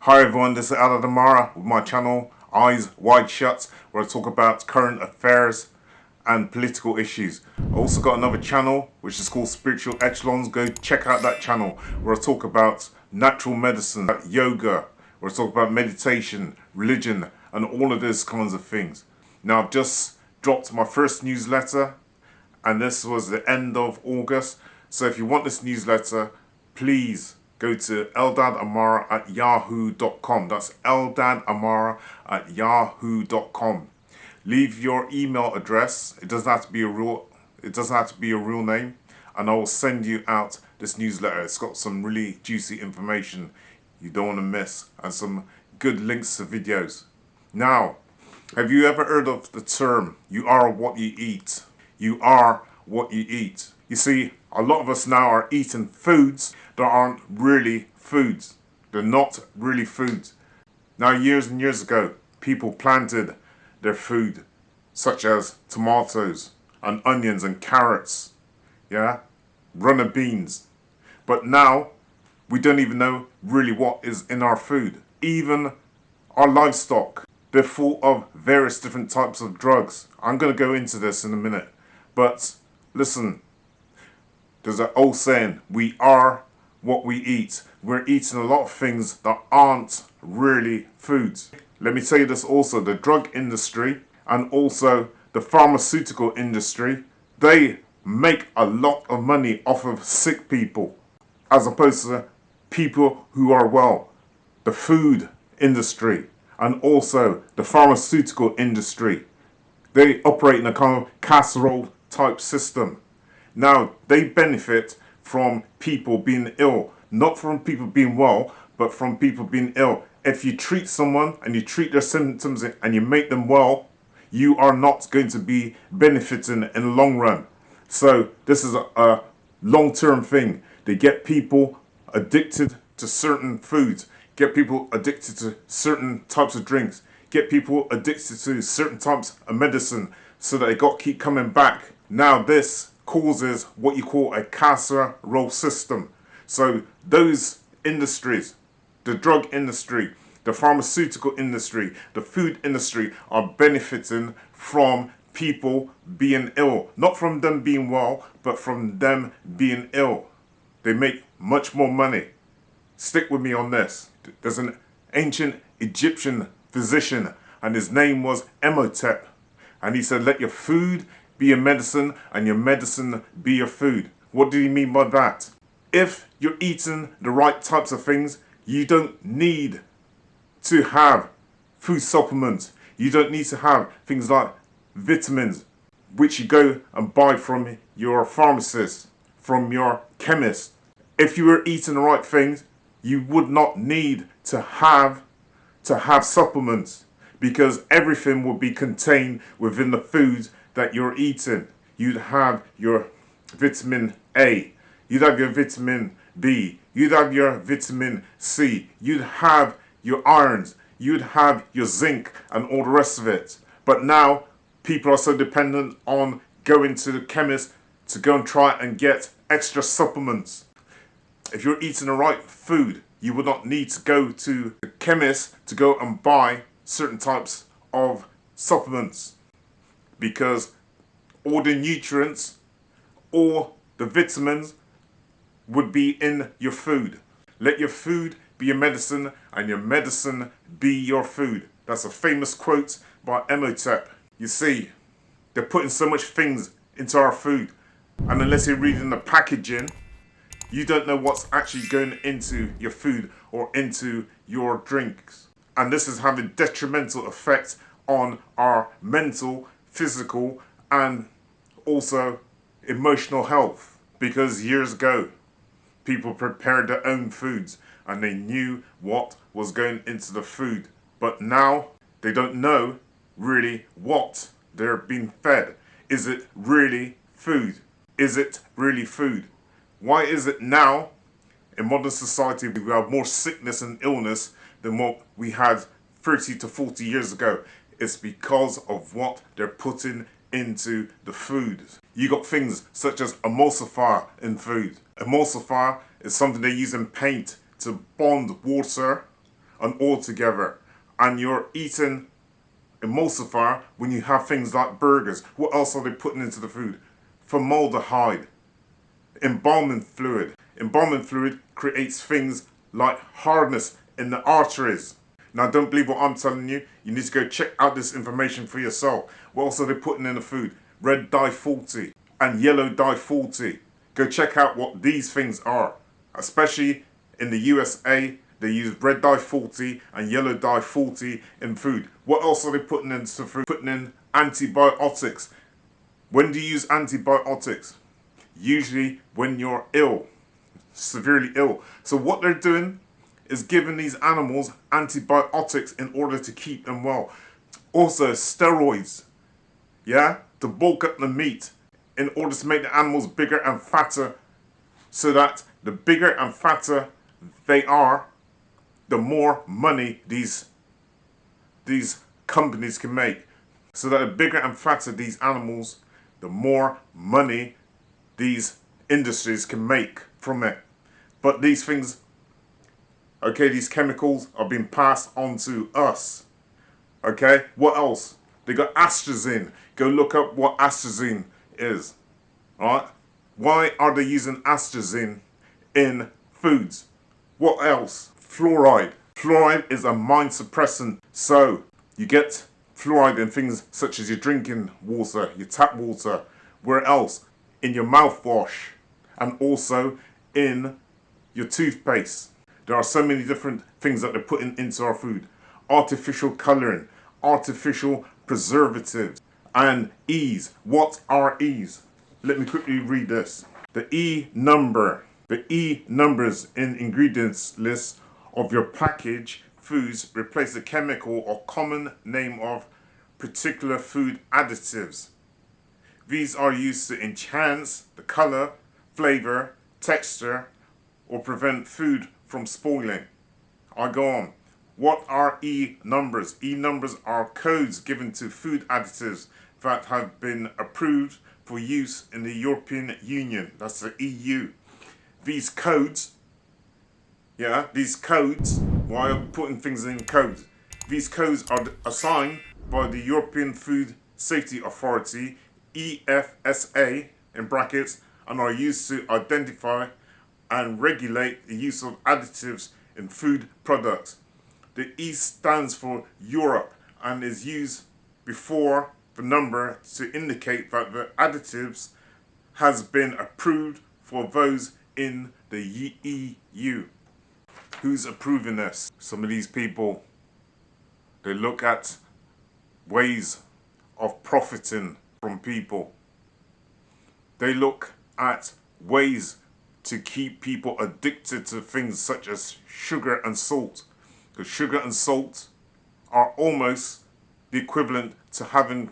Hi everyone, this is Ala Damara with my channel Eyes Wide Shut, where I talk about current affairs and political issues. I also got another channel which is called Spiritual Echelons. Go check out that channel where I talk about natural medicine, yoga, where I talk about meditation, religion and all of those kinds of things. Now I've just dropped my first newsletter and this was the end of August. So if you want this newsletter, please go to eldadamara@yahoo.com. That's eldadamara@yahoo.com. Leave your email address. It doesn't have to be a real name, and I will send you out this newsletter. It's got some really juicy information you don't want to miss and some good links to videos. Now, have you ever heard of the term, you are what you eat? You are what you eat. You see, a lot of us now are eating foods that aren't really foods. They're not really foods. Now, years and years ago, people planted their food, such as tomatoes and onions and carrots, yeah, runner beans. But now, we don't even know really what is in our food. Even our livestock, they're full of various different types of drugs. I'm going to go into this in a minute. But listen, there's an old saying, we are what we eat. We're eating a lot of things that aren't really foods. Let me tell you this also, the drug industry and also the pharmaceutical industry, they make a lot of money off of sick people as opposed to people who are well. The food industry and also the pharmaceutical industry, they operate in a kind of casserole type system. Now, they benefit from people being ill, not from people being well, but from people being ill. If you treat someone and you treat their symptoms and you make them well, you are not going to be benefiting in the long run. So this is a long-term thing. They get people addicted to certain foods, get people addicted to certain types of drinks, get people addicted to certain types of medicine so that they got to keep coming back. Now this causes what you call a casserole system. So those industries, the drug industry, the pharmaceutical industry, the food industry are benefiting from people being ill. Not from them being well, but from them being ill. They make much more money. Stick with me on this. There's an ancient Egyptian physician and his name was Imhotep. And he said, let your food be your medicine and your medicine be your food. What did he mean by that? If you're eating the right types of things, you don't need to have food supplements. You don't need to have things like vitamins, which you go and buy from your pharmacist, from your chemist. If you were eating the right things, you would not need to have supplements because everything would be contained within the foods that you're eating. You'd have your vitamin A, you'd have your vitamin B, you'd have your vitamin C, you'd have your irons, you'd have your zinc and all the rest of it. But now people are so dependent on going to the chemist to go and try and get extra supplements. If you're eating the right food, you would not need to go to the chemist to go and buy certain types of supplements because all the nutrients, all the vitamins would be in your food. Let your food be your medicine and your medicine be your food. That's a famous quote by Imhotep. You see, they're putting so much things into our food and unless you're reading the packaging, you don't know what's actually going into your food or into your drinks. And this is having detrimental effect on our mental, physical, and also emotional health. Because years ago, people prepared their own foods and they knew what was going into the food. But now, they don't know really what they're being fed. Is it really food? Is it really food? Why is it now, in modern society, we have more sickness and illness than what we had 30 to 40 years ago? It's because of what they're putting into the food. You got things such as emulsifier in food. Emulsifier is something they use in paint to bond water and all together. And you're eating emulsifier when you have things like burgers. What else are they putting into the food? Formaldehyde, embalming fluid. Embalming fluid creates things like hardness in the arteries. Now, don't believe what I'm telling you. You need to go check out this information for yourself. What else are they putting in the food? Red dye 40 and yellow dye 40. Go check out what these things are. Especially in the USA, they use red dye 40 and yellow dye 40 in food. What else are they putting into food? Putting in antibiotics. When do you use antibiotics? Usually when you're ill, severely ill. So what they're doing is giving these animals antibiotics in order to keep them well. Also steroids, yeah, to bulk up the meat in order to make the animals bigger and fatter, so that the bigger and fatter they are, the more money these companies can make. So that the bigger and fatter these animals, the more money these industries can make from it. But these things, okay, these chemicals are being passed on to us. Okay, what else? They got atrazine. Go look up what atrazine is. Alright? Why are they using atrazine in foods? What else? Fluoride. Fluoride is a mind suppressant. So you get fluoride in things such as your drinking water, your tap water. Where else? In your mouthwash, and also in your toothpaste. There are so many different things that they're putting into our food. Artificial colouring, artificial preservatives, and E's. What are E's? Let me quickly read this. The E number. The E numbers in ingredients list of your packaged foods replace the chemical or common name of particular food additives. These are used to enhance the color, flavor, texture, or prevent food from spoiling. I go on. What are E numbers? E numbers are codes given to food additives that have been approved for use in the European Union. That's the EU. These codes, why I'm putting things in codes? These codes are assigned by the European Food Safety Authority, EFSA, in brackets, and are used to identify and regulate the use of additives in food products. The E stands for Europe and is used before the number to indicate that the additives has been approved for those in the EU. Who's approving this? Some of these people, they look at ways of profiting from people. They look at ways to keep people addicted to things such as sugar and salt. Because sugar and salt are almost the equivalent to having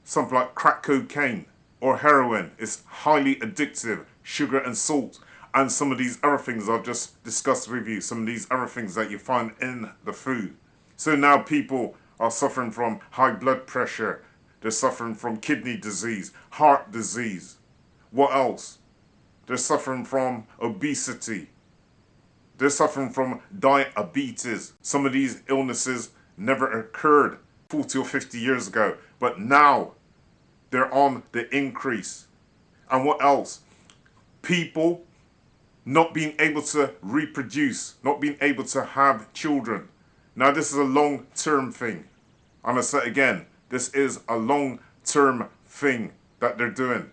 something like crack cocaine or heroin. It's highly addictive, sugar and salt. And some of these other things I've just discussed with you, some of these other things that you find in the food. So now people are suffering from high blood pressure. They're suffering from kidney disease, heart disease. What else? They're suffering from obesity. They're suffering from diabetes. Some of these illnesses never occurred 40 or 50 years ago, but now they're on the increase. And what else? People not being able to reproduce, not being able to have children. Now this is a long-term thing. And I say again, this is a long-term thing that they're doing.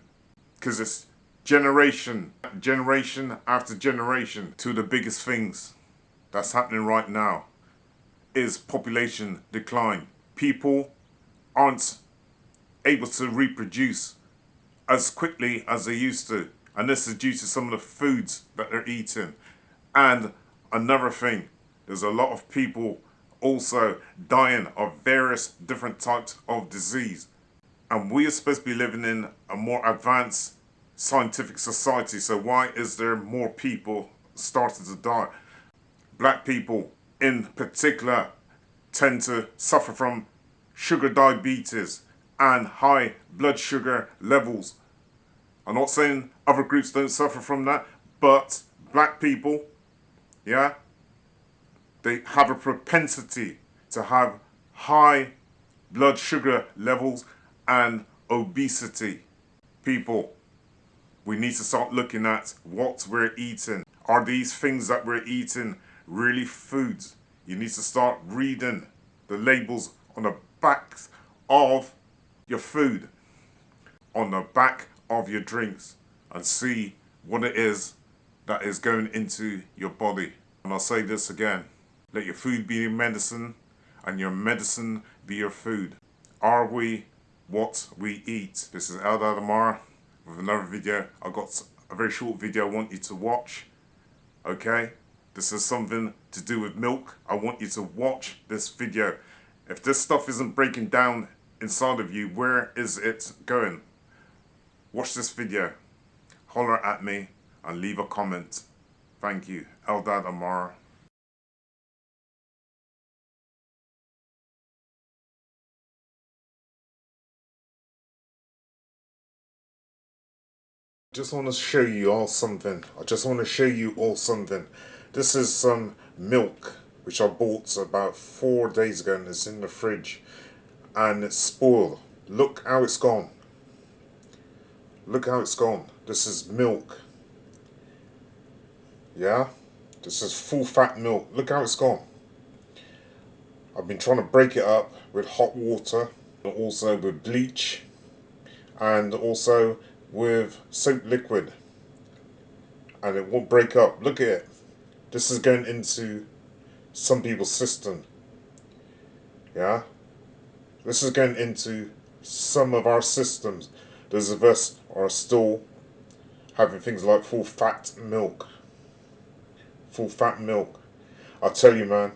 Because it's generation after generation. Two of the biggest things that's happening right now is population decline. People aren't able to reproduce as quickly as they used to. And this is due to some of the foods that they're eating. And another thing, there's a lot of people also dying of various different types of disease. And we are supposed to be living in a more advanced scientific society. So why is there more people starting to die? Black people in particular tend to suffer from sugar diabetes and high blood sugar levels. I'm not saying other groups don't suffer from that, but black people, yeah, they have a propensity to have high blood sugar levels and obesity. People, we need to start looking at what we're eating. Are these things that we're eating really foods? You need to start reading the labels on the back of your food, on the back of your drinks, and see what it is that is going into your body. And I'll say this again, let your food be your medicine and your medicine be your food. Are we what we eat? This is Eldad Amara with another video. I've got a very short video I want you to watch. Okay? This is something to do with milk. I want you to watch this video. If this stuff isn't breaking down inside of you, where is it going? Watch this video. Holler at me and leave a comment. Thank you. Eldad Amara. Just want to show you all something. This is some milk which I bought about 4 days ago, and it's in the fridge and it's spoiled. Look how it's gone. Look how it's gone. This is milk. Yeah? This is full fat milk. Look how it's gone. I've been trying to break it up with hot water, and also with bleach, and also with soap liquid, and it won't break up. Look at it. This is going into some people's system. Yeah? This is going into some of our systems. Those of us are still having things like full fat milk. Full fat milk. I tell you, man,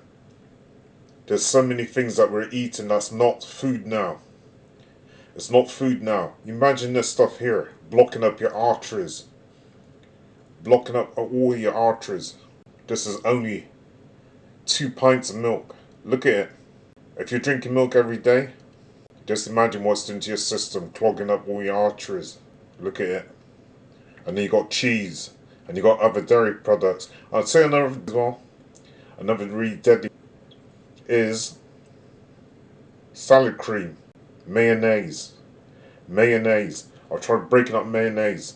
there's so many things that we're eating that's not food now. It's not food now. Imagine this stuff here, blocking up your arteries. Blocking up all your arteries. This is only 2 pints of milk. Look at it. If you're drinking milk every day, just imagine what's into your system, clogging up all your arteries. Look at it. And then you got cheese, and you got other dairy products. I'd say another as well, another really deadly is salad cream, mayonnaise. Mayonnaise. I've tried breaking up mayonnaise.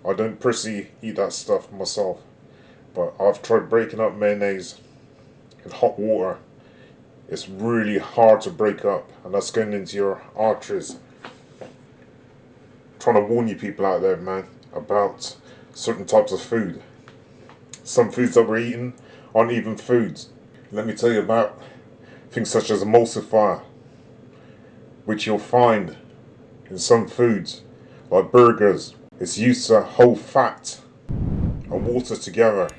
I don't personally eat that stuff myself, but I've tried breaking up mayonnaise in hot water. It's really hard to break up, and that's going into your arteries. Trying to warn you people out there, man, about certain types of food. Some foods that we're eating aren't even foods. Let me tell you about things such as emulsifier, which you'll find in some foods, like burgers. It's used to hold fat and water together.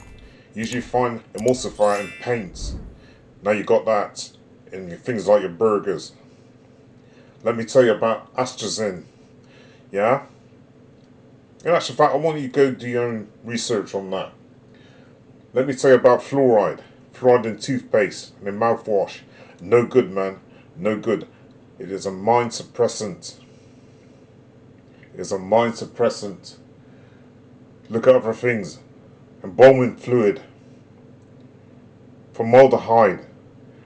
You usually find emulsifier in paints. Now you got that in things like your burgers. Let me tell you about astrazine. Yeah? In actual fact, I want you to go do your own research on that. Let me tell you about fluoride. Fluoride in toothpaste and in mouthwash. No good, man. No good. It is a mind suppressant. It is a mind suppressant. Look at other things. Embalming fluid. Formaldehyde,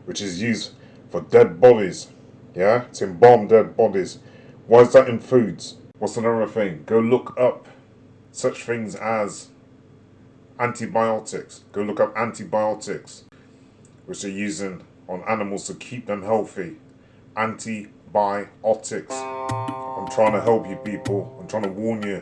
which is used for dead bodies. Yeah? To embalm dead bodies. Why is that in foods? What's another thing? Go look up such things as antibiotics. Go look up antibiotics, which they're using on animals to keep them healthy. Antibiotics. I'm trying to help you people. I'm trying to warn you.